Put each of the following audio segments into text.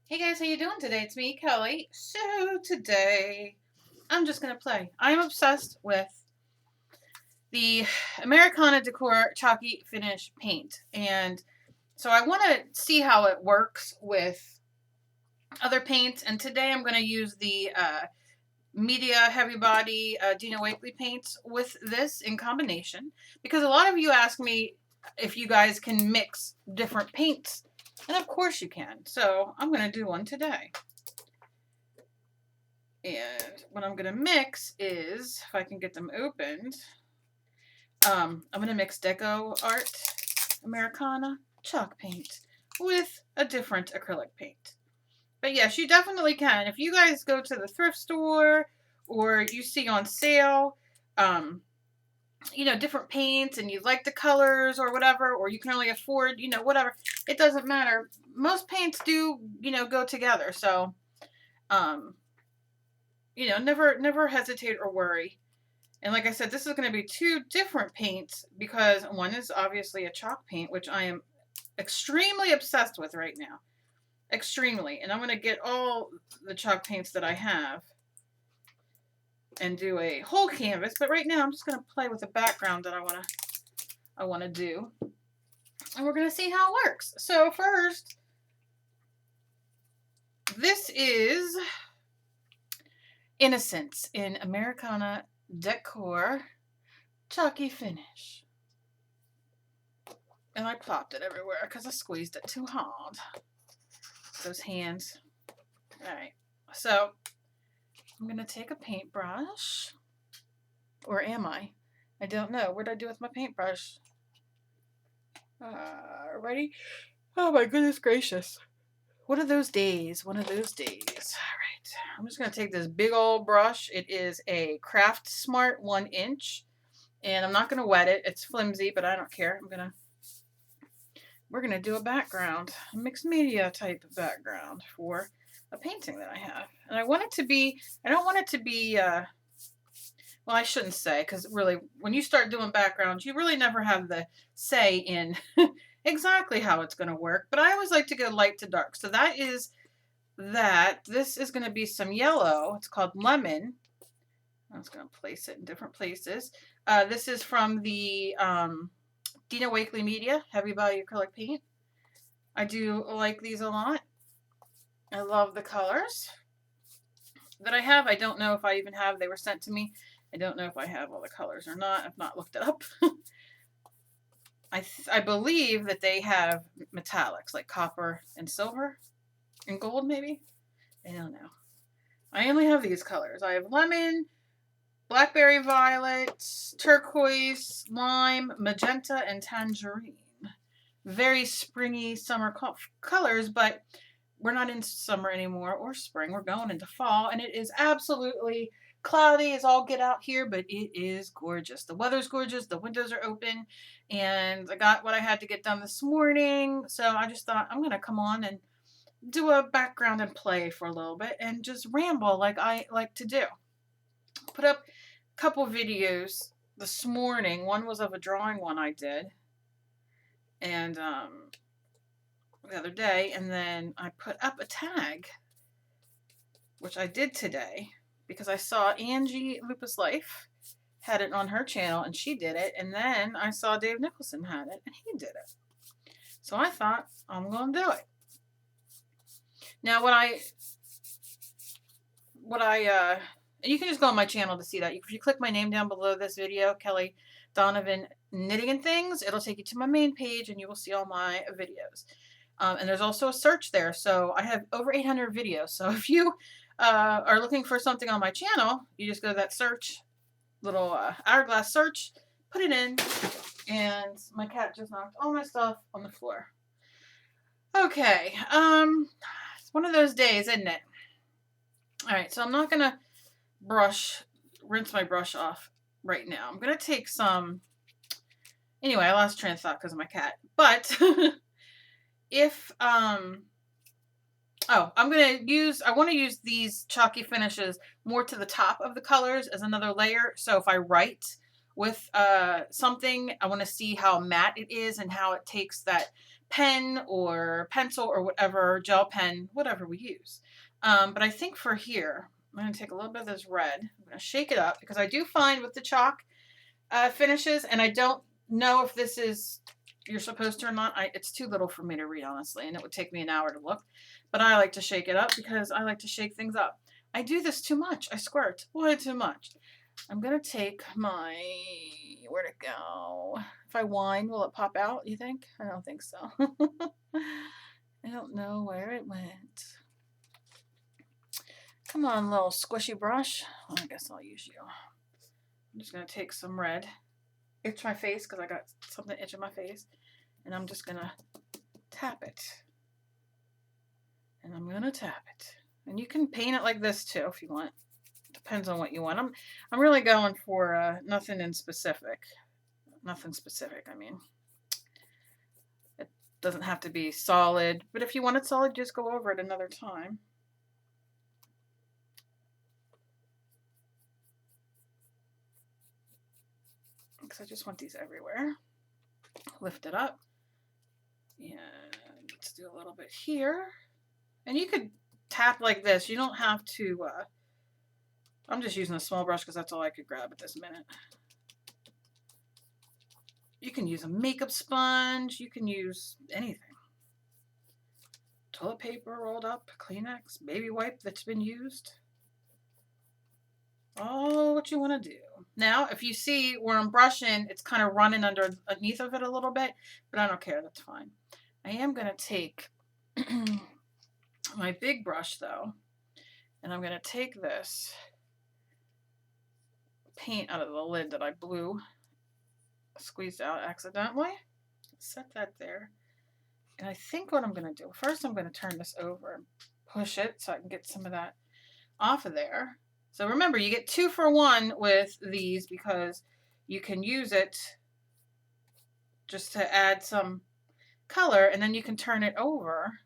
Hey guys, how you doing today? It's me, Kelly. So today, I'm just gonna play. I'm obsessed with the Americana Decor Chalky Finish paint, and so I want to see how it works with other paints. And today, I'm going to use the Media Heavy Body Dina Wakley paints with this in combination, because a lot of you ask me if you guys can mix different paints, and of course you can. So I'm going to do one today. And what I'm going to mix is, if I can get them opened, I'm going to mix Deco Art Americana chalk paint with a different acrylic paint. But yes, you definitely can. If you guys go to the thrift store or you see on sale, different paints and you like the colors or whatever, or you can only afford, whatever, it doesn't matter. Most paints do, go together. So, never hesitate or worry. And like I said, this is going to be two different paints because one is obviously a chalk paint, which I am extremely obsessed with right now. Extremely. And I'm going to get all the chalk paints that I have and do a whole canvas. But right now I'm just going to play with the background that I want to do. And we're going to see how it works. So first, this is Innocence in Americana Decor Chalky Finish. And I plopped it everywhere because I squeezed it too hard. Those hands. Alright, so I'm going to take a paintbrush. Or am I? I don't know. What did I do with my paintbrush? Ready? Oh my goodness gracious. What are those days? One of those days. Alright, I'm just going to take this big old brush. It is a Craft Smart 1 inch. And I'm not going to wet it. It's flimsy, but I don't care. We're going to do a background, a mixed media type of background for a painting that I have. And I don't want it to be, well, I shouldn't say, because really, when you start doing backgrounds, you really never have the say in exactly how it's going to work. But I always like to go light to dark. So that is that. This is going to be some yellow. It's called Lemon. I'm just going to place it in different places. This is from the Dina Wakley Media Heavy Body Acrylic Paint. I do like these a lot. I love the colors that I have. I don't know if I even have, they were sent to me. I don't know if I have all the colors or not. I've not looked it up. I believe that they have metallics like copper and silver and gold maybe. I don't know. I only have these colors. I have lemon, blackberry violet, turquoise, lime, magenta, and tangerine. Very springy summer colors, but we're not in summer anymore or spring. We're going into fall, and it is absolutely cloudy as all get out here, but it is gorgeous. The weather's gorgeous. The windows are open, and I got what I had to get done this morning. So I just thought I'm going to come on and do a background and play for a little bit and just ramble like I like to do. Put up a couple videos this morning. One was of a drawing one I did, and the other day, and then I put up a tag, which I did today because I saw Angie Lupus Life had it on her channel and she did it, and then I saw Dave Nicholson had it and he did it. So I thought I'm going to do it. Now and you can just go on my channel to see that. If you click my name down below this video, Kelly Donovan Knitting and Things, it'll take you to my main page and you will see all my videos. And there's also a search there. So I have over 800 videos. So if you are looking for something on my channel, you just go to that search, little hourglass search, put it in, and my cat just knocked all my stuff on the floor. Okay, it's one of those days, isn't it? All right, so I'm not gonna rinse my brush off right now. I'm gonna take some. Anyway, I lost train of thought because of my cat. But if I want to use these chalky finishes more to the top of the colors as another layer. So if I write with something, I want to see how matte it is and how it takes that pen or pencil or whatever, gel pen, whatever we use. But I think for here, I'm going to take a little bit of this red. I'm going to shake it up because I do find with the chalk finishes, and I don't know if this is you're supposed to or not. It's too little for me to read, honestly, and it would take me an hour to look. But I like to shake it up because I like to shake things up. I do this too much. I squirt way too much. I'm going to take my, where'd it go? If I whine, will it pop out, you think? I don't think so. I don't know where it went. Come on, little squishy brush. Well, I guess I'll use you. I'm just going to take some red, itch my face because I got something itching my face, and I'm just going to tap it. And I'm going to tap it. And you can paint it like this too if you want. Depends on what you want. I'm really going for nothing in specific. Nothing specific, I mean. It doesn't have to be solid, but if you want it solid, just go over it another time. Because I just want these everywhere. Lift it up. And let's do a little bit here. And you could tap like this. You don't have to... I'm just using a small brush because that's all I could grab at this minute. You can use a makeup sponge. You can use anything. Toilet paper rolled up, Kleenex, baby wipe that's been used. Oh, what you want to do. Now, if you see where I'm brushing, it's kind of running underneath of it a little bit, but I don't care. That's fine. I am going to take my big brush, though, and I'm going to take this paint out of the lid that I squeezed out accidentally. Set that there. And I think what I'm going to do, first I'm going to turn this over and push it so I can get some of that off of there. So remember, you get 2 for 1 with these because you can use it just to add some color, and then you can turn it over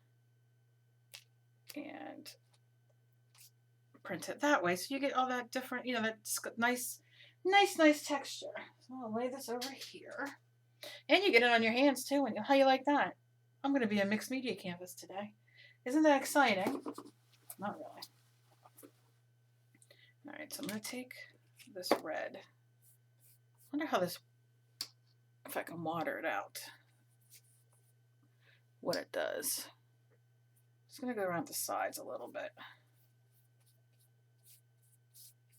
and print it that way. So you get all that different, you know, that nice texture. So I'll lay this over here. And you get it on your hands too. And how you like that? I'm going to be a mixed media canvas today. Isn't that exciting? Not really. All right, so I'm going to take this red. I wonder how this, if I can water it out, what it does. Just going to go around the sides a little bit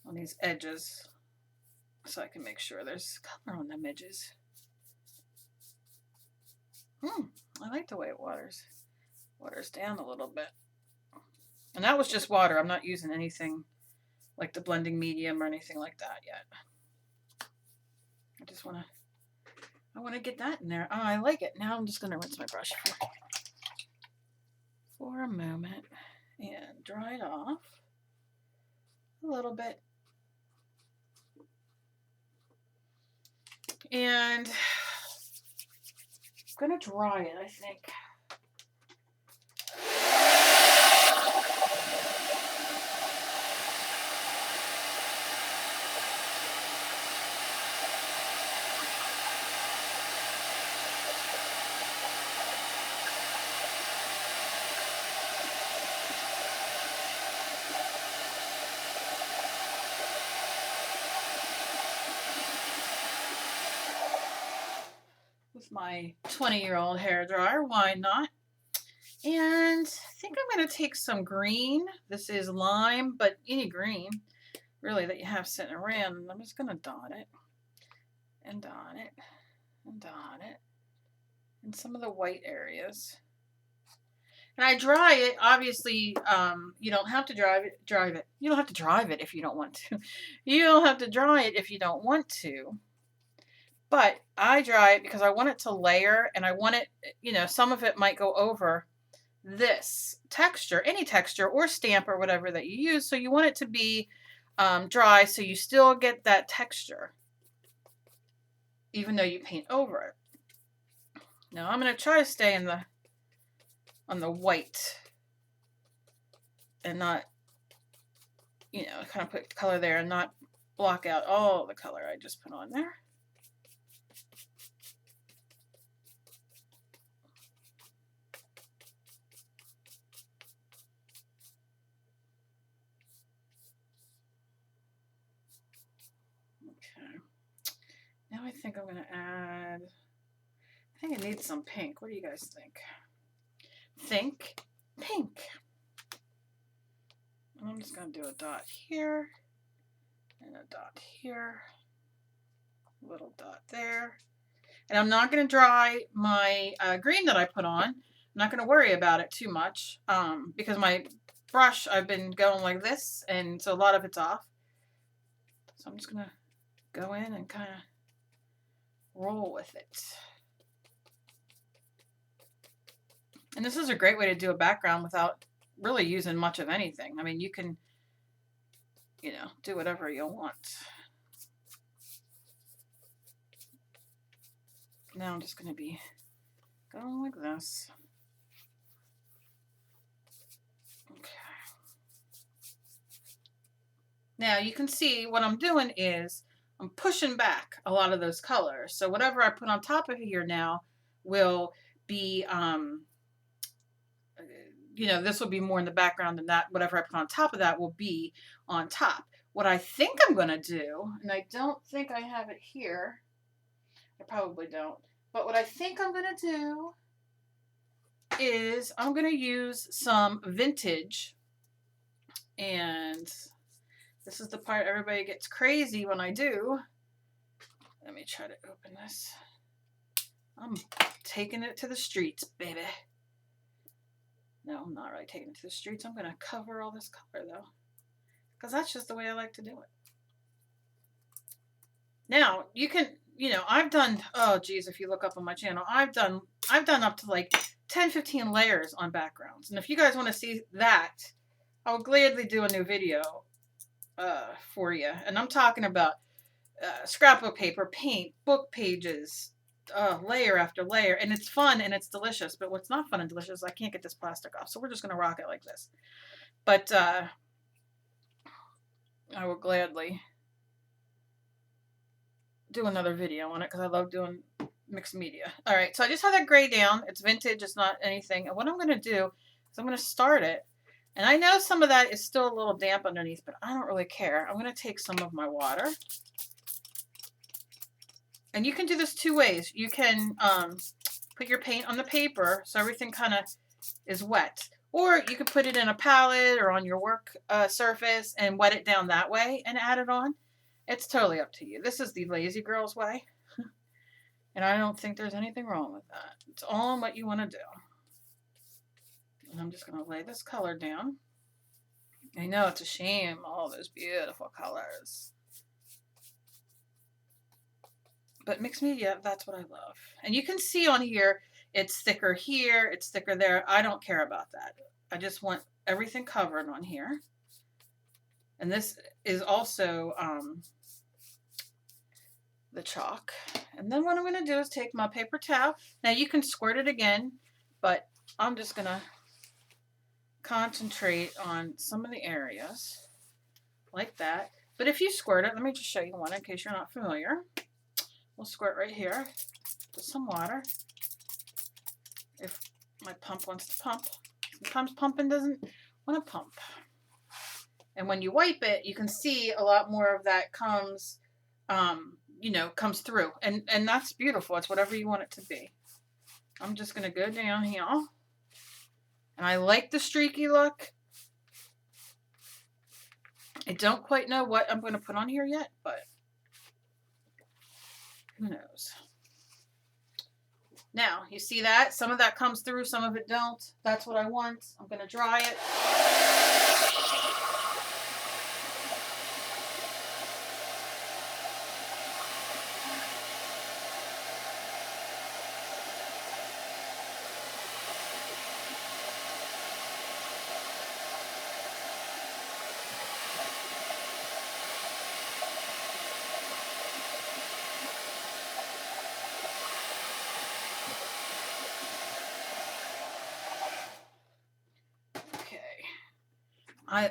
on these edges so I can make sure there's color on them edges. I like the way it waters. Waters down a little bit. And that was just water. I'm not using anything like the blending medium or anything like that yet. I just want to get that in there. Oh, I like it. Now I'm just going to rinse my brush for a moment and dry it off a little bit. And I'm going to dry it, I think. My 20-year-old hair dryer, why not? And I think I'm going to take some green. This is lime, but any green really that you have sitting around. And I'm just going to dot it and dot it and dot it in some of the white areas. And I dry it. Obviously, you don't have to drive it. You don't have to drive it if you don't want to. You don't have to dry it if you don't want to. But I dry it because I want it to layer, and I want it, you know, some of it might go over this texture, any texture or stamp or whatever that you use. So you want it to be dry so you still get that texture, even though you paint over it. Now I'm going to try to stay on the white and not, you know, kind of put color there and not block out all the color I just put on there. Okay. Now I think I'm going to add, I think it needs some pink. What do you guys think? Think pink. And I'm just going to do a dot here and a dot here, a little dot there. And I'm not going to dry my green that I put on. I'm not going to worry about it too much because my brush, I've been going like this, and so a lot of it's off. So I'm just going to go in and kind of roll with it. And this is a great way to do a background without really using much of anything. I mean, you can, you know, do whatever you want. Now I'm just going to be going like this. Okay. Now you can see what I'm doing is I'm pushing back a lot of those colors. So whatever I put on top of here now will be, you know, this will be more in the background than that. Whatever I put on top of that will be on top. What I think I'm going to do, and I don't think I have it here. I probably don't. But what I think I'm going to do is I'm going to use some vintage. And this is the part everybody gets crazy when I do. Let me try to open this. I'm taking it to the streets, baby. No, I'm not really taking it to the streets. I'm going to cover all this color, though, because that's just the way I like to do it. Now, you can, you know, I've done, oh, geez, if you look up on my channel, I've done up to like 10, 15 layers on backgrounds. And if you guys want to see that, I will gladly do a new video for you. And I'm talking about scrapbook paper, paint, book pages, layer after layer, and it's fun and it's delicious. But what's not fun and delicious, I can't get this plastic off, so we're just gonna rock it like this. But I will gladly do another video on it because I love doing mixed media. All right, so I just have that gray down. It's vintage, it's not anything. And what I'm gonna do is I'm gonna start it, and I know some of that is still a little damp underneath, but I don't really care. I'm gonna take some of my water. And you can do this two ways. You can put your paint on the paper so everything kind of is wet. Or you can put it in a palette or on your work surface and wet it down that way and add it on. It's totally up to you. This is the lazy girl's way. And I don't think there's anything wrong with that. It's all on what you want to do. And I'm just going to lay this color down. I know it's a shame, all those beautiful colors. But mixed media, that's what I love. And you can see on here, it's thicker here, it's thicker there. I don't care about that. I just want everything covered on here. And this is also the chalk. And then what I'm going to do is take my paper towel. Now you can squirt it again, but I'm just going to concentrate on some of the areas like that. But if you squirt it, let me just show you one in case you're not familiar. We'll squirt right here with some water. If my pump wants to pump. Sometimes pumping doesn't want to pump. And when you wipe it, you can see a lot more of that comes, you know, comes through. And that's beautiful. It's whatever you want it to be. I'm just going to go down here. And I like the streaky look. I don't quite know what I'm going to put on here yet, but who knows? Now, you see that? Some of that comes through, some of it don't. That's what I want. I'm going to dry it.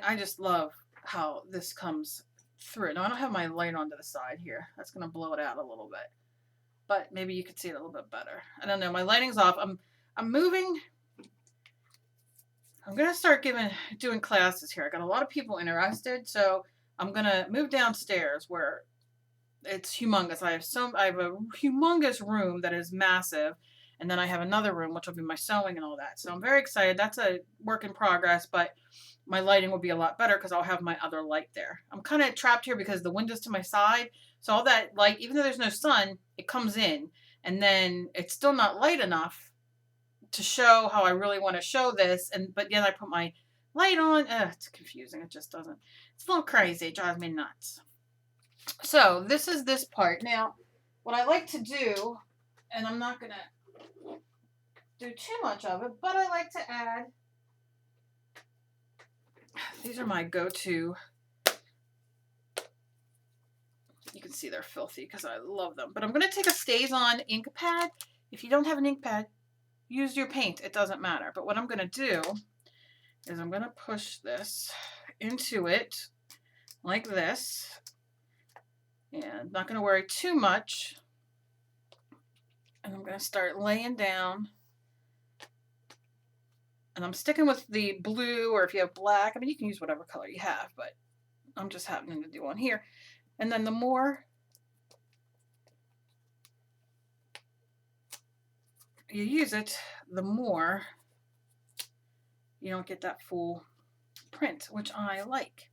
I just love how this comes through. Now, I don't have my light on to the side here. That's going to blow it out a little bit. But maybe you could see it a little bit better. I don't know. My lighting's off. I'm moving. I'm going to start doing classes here. I got a lot of people interested. So I'm going to move downstairs where it's humongous. I have a humongous room that is massive, and then I have another room which will be my sewing and all that. So I'm very excited. That's a work in progress, but my lighting will be a lot better because I'll have my other light there. I'm kind of trapped here because the window's to my side, so all that light, even though there's no sun, it comes in, and then it's still not light enough to show how I really want to show this. And but then I put my light on. It's confusing. It just doesn't. It's a little crazy. It drives me nuts. So this is this part. Now, what I like to do, and I'm not going to do too much of it, but I like to add, these are my go-to. You can see they're filthy because I love them. But I'm going to take a StazOn ink pad. If you don't have an ink pad, use your paint. It doesn't matter. But what I'm going to do is I'm going to push this into it like this. And not going to worry too much. And I'm going to start laying down. And I'm sticking with the blue, or if you have black, I mean, you can use whatever color you have, but I'm just happening to do one here. And then the more you use it, the more you don't get that full print, which I like.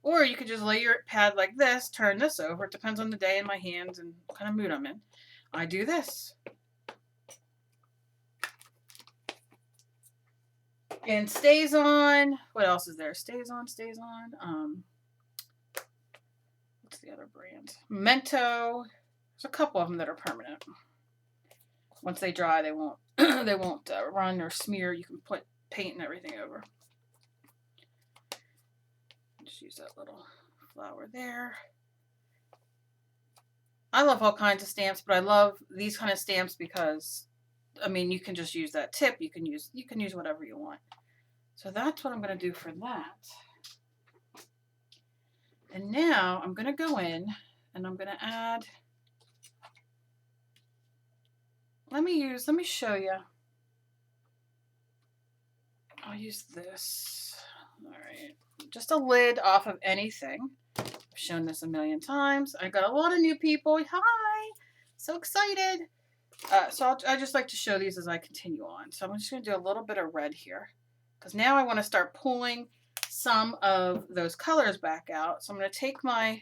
Or you could just lay your pad like this, turn this over. It depends on the day and my hands and what kind of mood I'm in. I do this. And StazOn. What else is there? StazOn. What's the other brand? Mento. There's a couple of them that are permanent. Once they dry, they won't they won't run or smear. You can put paint and everything over. Just use that little flower there. I love all kinds of stamps, but I love these kind of stamps because, I mean, you can just use that tip. You can use whatever you want. So that's what I'm going to do for that. And now I'm going to go in and I'm going to add, let me show you. I'll use this. All right. Just a lid off of anything. I've shown this a million times. I got a lot of new people. Hi. So excited. So I just like to show these as I continue on. So I'm just going to do a little bit of red here because now I want to start pulling some of those colors back out. So I'm going to take my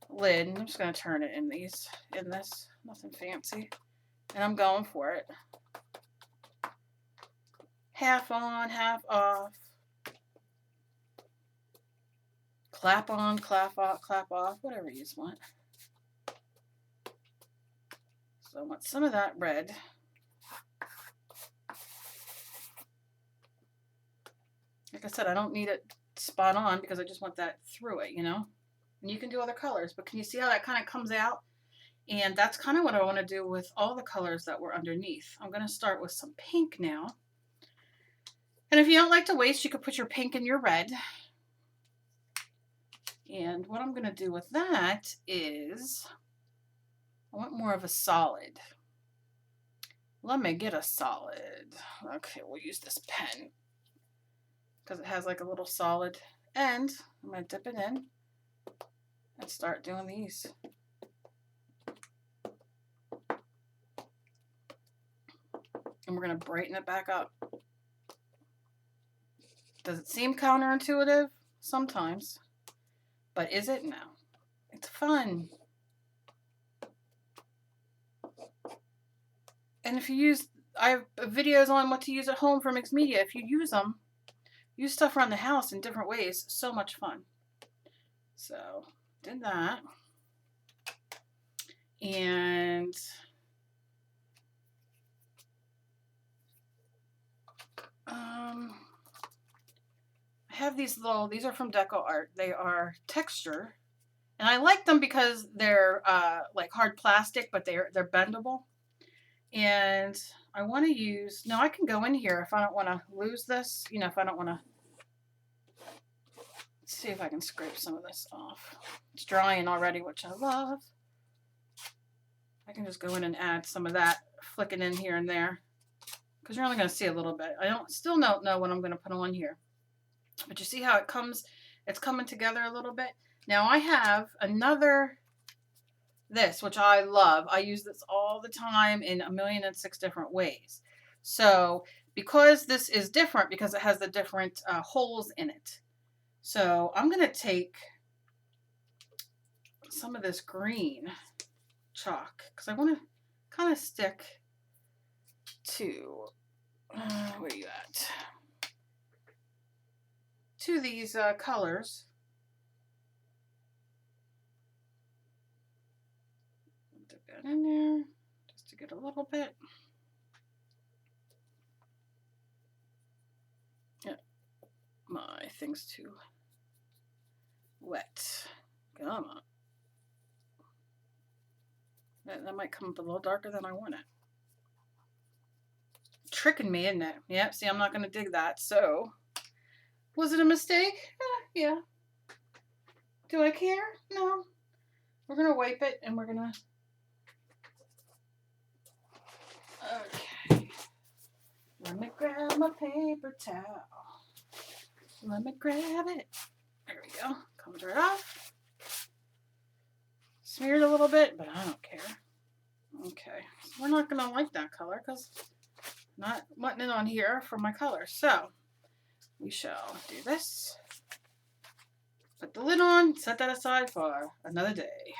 lid and I'm just going to turn it in this, nothing fancy. And I'm going for it. Half on, half off. Clap on, clap off, whatever you just want. So I want some of that red. Like I said, I don't need it spot on because I just want that through it, you know? And you can do other colors, but can you see how that kind of comes out? And that's kind of what I want to do with all the colors that were underneath. I'm going to start with some pink now. And if you don't like to waste, you could put your pink in your red. And what I'm going to do with that is, I want more of a solid. Let me get a solid. Okay, we'll use this pen because it has like a little solid end. I'm going to dip it in and start doing these. And we're going to brighten it back up. Does it seem counterintuitive? Sometimes. But is it? No. It's fun. And if you use, I have videos on what to use at home for mixed media. If you use them, use stuff around the house in different ways. So much fun. So, did that. And I have these little, these are from Deco Art. They are texture. And I like them because they're like hard plastic, but they're bendable. And I want to use, now I can go in here if I don't want to lose this, you know, if I don't want to, let's see if I can scrape some of this off. It's drying already, which I love. I can just go in and add some of that, flick it in here and there, because you're only going to see a little bit. I still don't know what I'm going to put on here. But you see how it comes, it's coming together a little bit. Now I have another, this, which I love. I use this all the time in 1,000,006 different ways. So because this is different, because it has the different holes in it. So I'm going to take some of this green chalk because I want to kind of stick to, where are you at? To these colors. Dip that in there just to get a little bit. Yeah, my thing's too wet. Come on. That might come up a little darker than I want it. Tricking me, isn't it? Yep, see, I'm not going to dig that. So, was it a mistake? Yeah. Do I care? No. We're going to wipe it and we're going to... Okay. Let me grab my paper towel. Let me grab it. There we go. Comes right off. Smeared a little bit, but I don't care. Okay. So we're not going to like that color because I'm not wanting it on here for my color. So, we shall do this. Put the lid on, set that aside for another day.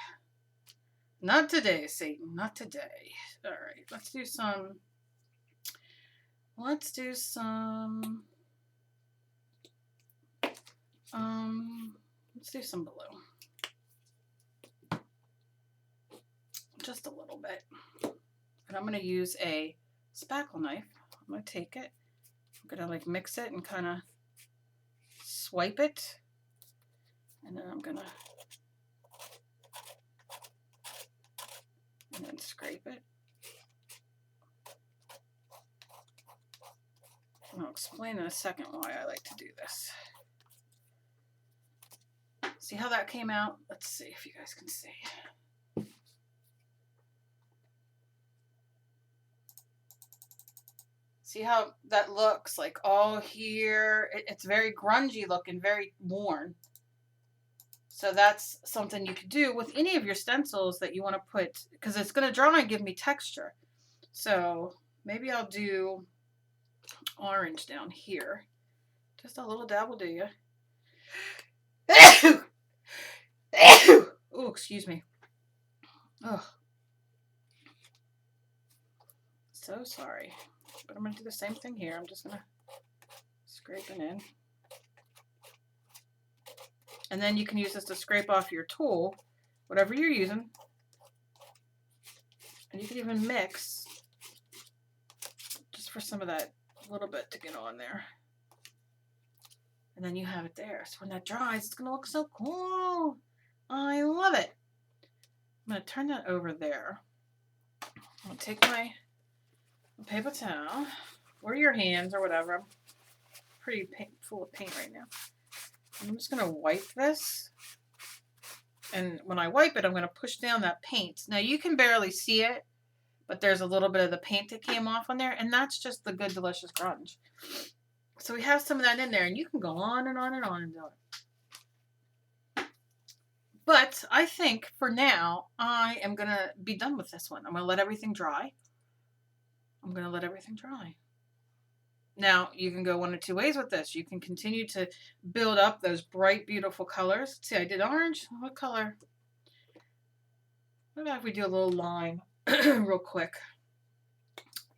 Not today, Satan, not today. All right, let's do some blue. Just a little bit. And I'm going to use a spackle knife. I'm going to take it. I'm going to like mix it and kind of swipe it. And then I'm going to and then scrape it. I'll explain in a second why I like to do this. See how that came out? Let's see if you guys can see. See how that looks like all here? It's very grungy looking, very worn. So that's something you could do with any of your stencils that you want to put, because it's going to dry and give me texture. So maybe I'll do orange down here. Just a little dab will do you. Oh, excuse me. Oh, so sorry. But I'm going to do the same thing here. I'm just going to scrape it in. And then you can use this to scrape off your tool, whatever you're using. And you can even mix just for some of that little bit to get on there. And then you have it there. So when that dries, it's going to look so cool. I love it. I'm going to turn that over there. I'm going to take my paper towel or your hands or whatever. I'm pretty full of paint right now. I'm just going to wipe this. And when I wipe it, I'm going to push down that paint. Now you can barely see it, but there's a little bit of the paint that came off on there. And that's just the good, delicious grunge. So we have some of that in there, and you can go on and on and on and do it. But I think for now, I am going to be done with this one. I'm going to let everything dry. Now, you can go one of two ways with this. You can continue to build up those bright, beautiful colors. See, I did orange. What color? What about if we do a little line real quick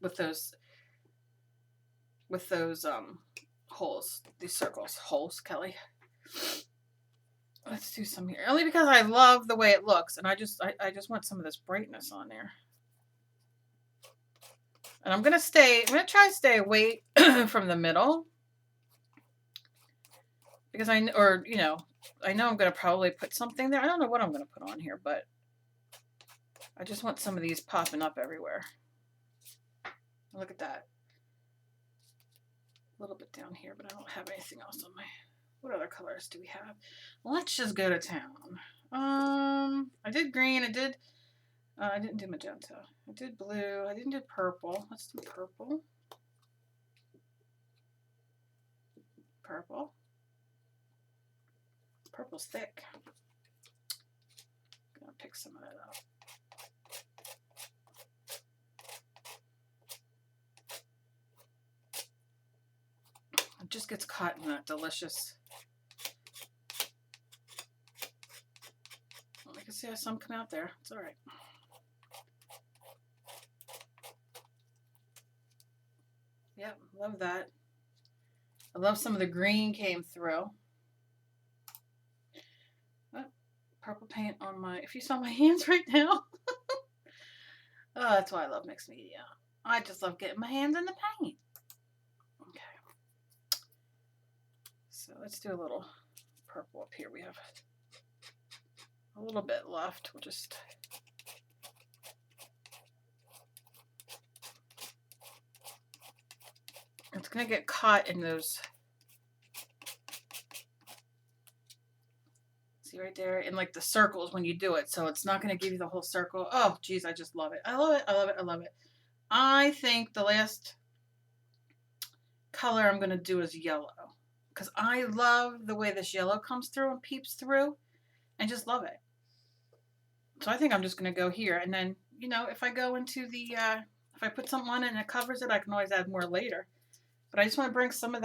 with those holes, these circles. Holes, Kelly. Let's do some here. Only because I love the way it looks, and I just want some of this brightness on there. And I'm gonna try to stay away from the middle. Because I know I'm gonna probably put something there. I don't know what I'm gonna put on here, but I just want some of these popping up everywhere. Look at that. A little bit down here, but I don't have anything else on my... What other colors do we have? Let's just go to town. I did green. I didn't do magenta. I did blue. I didn't do purple. Let's do purple. Purple. Purple's thick. I'll pick some of that up. It just gets caught in that delicious. Well, I can see how some come out there. It's all right. Yep, love that. I love some of the green came through. Oh, purple paint on my, if you saw my hands right now. Oh, that's why I love mixed media. I just love getting my hands in the paint. Okay. So let's do a little purple up here. We have a little bit left. We'll just. It's going to get caught in those. See right there? In like the circles when you do it. So it's not going to give you the whole circle. Oh, geez, I just love it. I love it. I love it. I love it. I think the last color I'm going to do is yellow. Because I love the way this yellow comes through and peeps through. I just love it. So I think I'm just going to go here. And then, you know, if I go into the, if I put something on it and it covers it, I can always add more later. But I just want to bring some of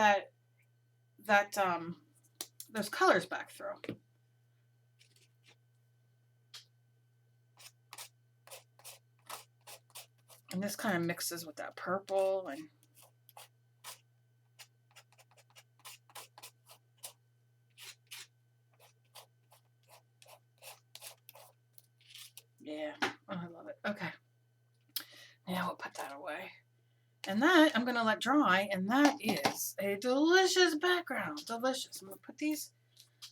those colors back through. And this kind of mixes with that purple and yeah, oh, I love it. Okay. Now we'll put that away. And that I'm going to let dry, and that is a delicious background. Delicious. I'm going to put these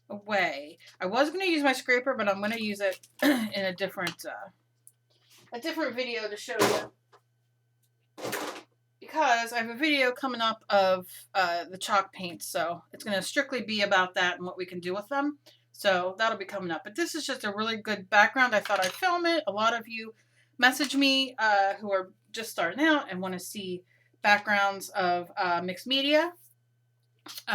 away. I was going to use my scraper, but I'm going to use it in a different video to show you. Because I have a video coming up of the chalk paints, so it's going to strictly be about that and what we can do with them. So that'll be coming up. But this is just a really good background. I thought I'd film it. A lot of you message me who are just starting out and want to see backgrounds of mixed media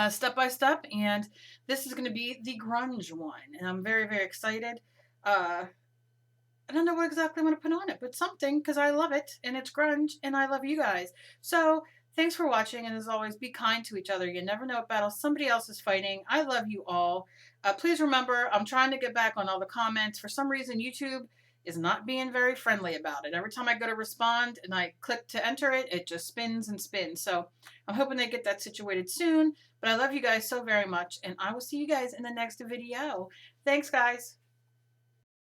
step by step. And this is going to be the grunge one. And I'm very, very excited. I don't know what exactly I'm going to put on it, but something, because I love it and it's grunge and I love you guys. So thanks for watching, and as always, be kind to each other. You never know what battle somebody else is fighting. I love you all. Please remember, I'm trying to get back on all the comments. For some reason, YouTube is not being very friendly about it. Every time I go to respond and I click to enter it, it just spins and spins. So I'm hoping they get that situated soon. But I love you guys so very much, and I will see you guys in the next video. Thanks, guys.